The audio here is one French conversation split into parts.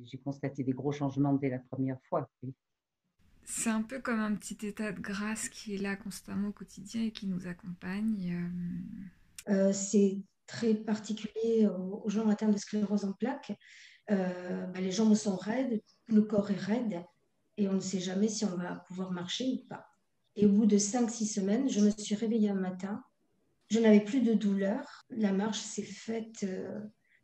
j'ai constaté des gros changements dès la première fois. Oui. C'est un peu comme un petit état de grâce qui est là constamment au quotidien et qui nous accompagne. C'est très particulier aux gens atteints de sclérose en plaques. Les jambes sont raides, le corps est raide et on ne sait jamais si on va pouvoir marcher ou pas. Et au bout de 5 6 semaines, je me suis réveillée un matin, je n'avais plus de douleur, la marche s'est faite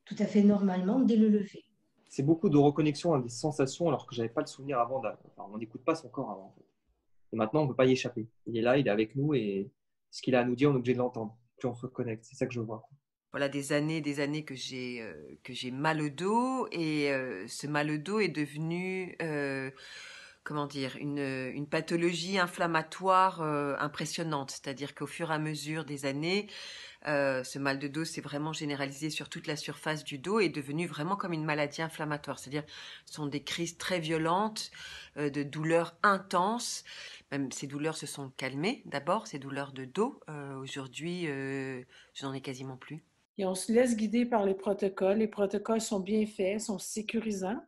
tout à fait normalement dès le lever. C'est beaucoup de reconnexion à des sensations alors que j'avais pas le souvenir avant. Enfin, on n'écoute pas son corps avant. En fait. Et maintenant, on ne peut pas y échapper. Il est là, il est avec nous et ce qu'il a à nous dire, on est obligé de l'entendre. Puis on se reconnecte. C'est ça que je vois. Voilà des années que j'ai mal au dos et ce mal au dos est devenu comment dire une pathologie inflammatoire impressionnante. C'est-à-dire qu'au fur et à mesure des années, ce mal de dos s'est vraiment généralisé sur toute la surface du dos et est devenu vraiment comme une maladie inflammatoire. C'est-à-dire, ce sont des crises très violentes, de douleurs intenses. Même ces douleurs se sont calmées d'abord, ces douleurs de dos. Aujourd'hui, je n'en ai quasiment plus. Et on se laisse guider par les protocoles. Les protocoles sont bien faits, sont sécurisants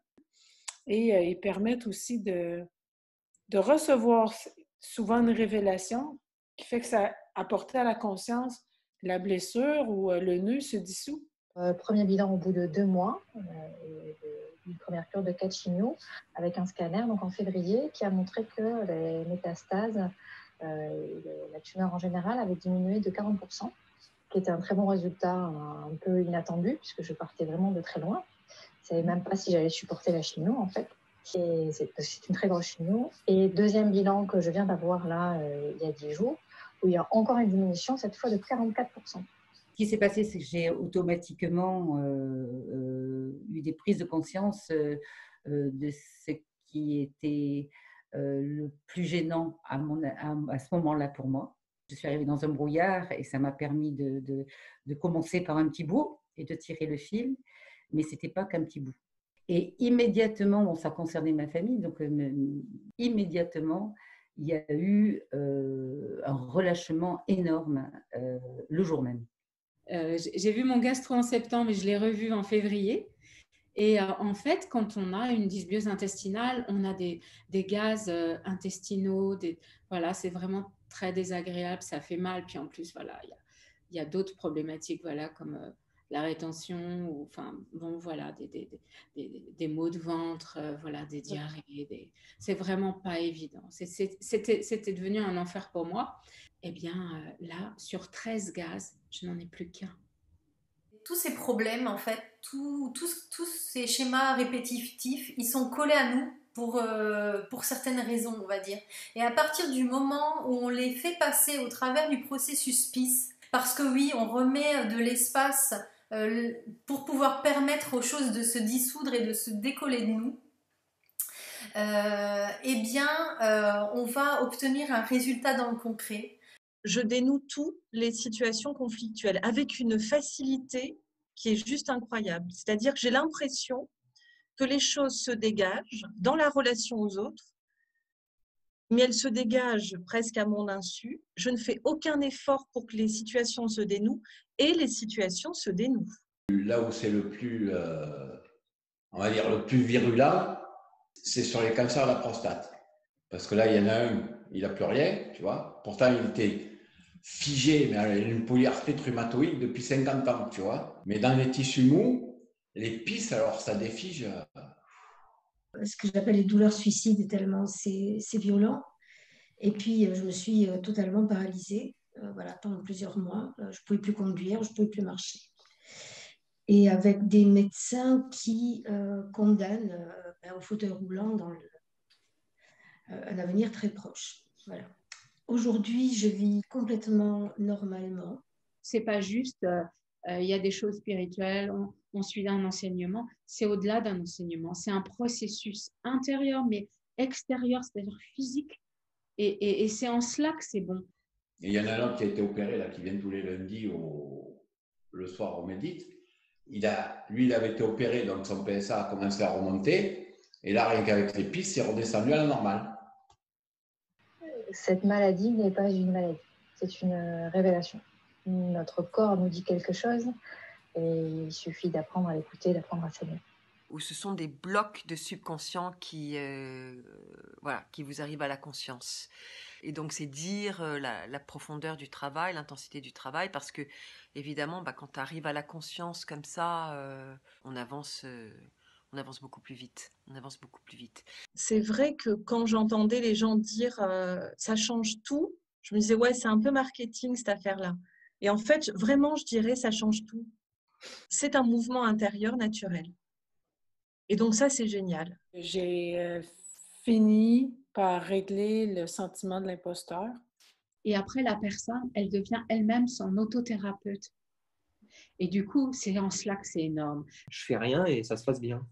et ils permettent aussi de recevoir souvent une révélation qui fait que ça apporte à la conscience la blessure ou le nœud se dissout. Premier bilan au bout de 2 mois, une première cure de 4 chimios avec un scanner donc en février qui a montré que les métastases, la tumeur en général avait diminué de 40%, qui était un très bon résultat, un peu inattendu puisque je partais vraiment de très loin. Je ne savais même pas si j'allais supporter la chimio en fait. Et c'est une très grosse chimio. Et deuxième bilan que je viens d'avoir là il y a 10 jours, où il y a encore une diminution, cette fois de 44%. Ce qui s'est passé, c'est que j'ai automatiquement eu des prises de conscience de ce qui était le plus gênant à ce moment-là pour moi. Je suis arrivée dans un brouillard et ça m'a permis de commencer par un petit bout et de tirer le fil, mais ce n'était pas qu'un petit bout. Et immédiatement, bon, ça concernait ma famille, donc immédiatement, il y a eu un relâchement énorme le jour même. J'ai vu mon gastro en septembre et je l'ai revu en février. Et en fait, quand on a une dysbiose intestinale, on a des gaz intestinaux. Voilà, c'est vraiment très désagréable, ça fait mal. Puis en plus, voilà, il y a d'autres problématiques, voilà, comme la rétention, ou enfin, bon, voilà, des maux de ventre, voilà, des diarrhées. C'est vraiment pas évident. C'était devenu un enfer pour moi. Eh bien, là, sur 13 gaz, je n'en ai plus qu'un. Tous ces problèmes, en fait, tous ces schémas répétitifs, ils sont collés à nous pour certaines raisons, on va dire. Et à partir du moment où on les fait passer au travers du processus PIS, parce que oui, on remet de l'espace pour pouvoir permettre aux choses de se dissoudre et de se décoller de nous, eh bien, on va obtenir un résultat dans le concret. Je dénoue toutes les situations conflictuelles avec une facilité qui est juste incroyable. C'est-à-dire que j'ai l'impression que les choses se dégagent dans la relation aux autres, mais elles se dégagent presque à mon insu. Je ne fais aucun effort pour que les situations se dénouent et les situations se dénouent. Là où c'est le plus, on va dire, le plus virulent, c'est sur les cancers de la prostate. Parce que là, il y en a un, il n'a plus rien, tu vois. Pourtant, il était figé, mais avec une polyarthrite rhumatoïde depuis 50 ans, tu vois. Mais dans les tissus mous, les PIS, alors ça défige. Ce que j'appelle les douleurs suicides, tellement c'est violent. Et puis, je me suis totalement paralysée voilà, pendant plusieurs mois. Je ne pouvais plus conduire, je ne pouvais plus marcher. Et avec des médecins qui condamnent au fauteuil roulant dans un avenir très proche. Voilà. Aujourd'hui, je vis complètement normalement. C'est pas juste, il y a des choses spirituelles, on suit un enseignement. C'est au-delà d'un enseignement. C'est un processus intérieur, mais extérieur, c'est-à-dire physique. Et c'est en cela que c'est bon. Et il y en a un autre qui a été opéré, là, qui vient tous les lundis le soir au Médite. Lui, il avait été opéré, donc son PSA a commencé à remonter. Et là, rien qu'avec les pistes, c'est redescendu à la normale. Cette maladie n'est pas une maladie, c'est une révélation. Notre corps nous dit quelque chose et il suffit d'apprendre à l'écouter, d'apprendre à s'aimer. où ce sont des blocs de subconscient qui vous arrivent à la conscience. Et donc, c'est dire la profondeur du travail, l'intensité du travail, parce que, évidemment, quand tu arrives à la conscience comme ça, on avance beaucoup plus vite. C'est vrai que quand j'entendais les gens dire ça change tout, je me disais, ouais, c'est un peu marketing cette affaire-là. Et en fait, vraiment, je dirais, ça change tout. C'est un mouvement intérieur naturel. Et donc ça, c'est génial. J'ai fini par régler le sentiment de l'imposteur. Et après, la personne, elle devient elle-même son autothérapeute. Et du coup, c'est en cela que c'est énorme. Je fais rien et ça se passe bien.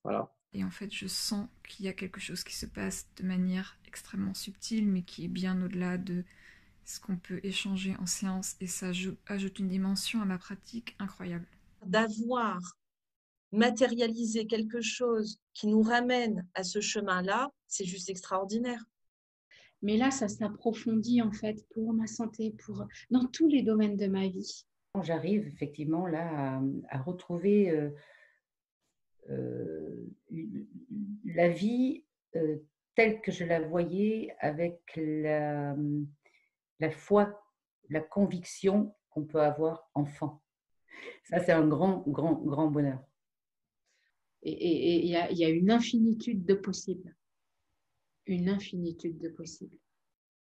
Voilà. Et en fait, je sens qu'il y a quelque chose qui se passe de manière extrêmement subtile, mais qui est bien au-delà de ce qu'on peut échanger en séance. Et ça ajoute une dimension à ma pratique incroyable. D'avoir matérialisé quelque chose qui nous ramène à ce chemin-là, c'est juste extraordinaire. Mais là, ça s'approfondit en fait pour ma santé, dans tous les domaines de ma vie. J'arrive effectivement là à retrouver la vie telle que je la voyais, avec la foi, la conviction qu'on peut avoir enfant. Ça, c'est un grand, grand, grand bonheur. Et il y a une infinitude de possibles. Une infinitude de possibles.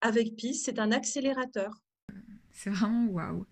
Avec PIS, c'est un accélérateur. C'est vraiment waouh.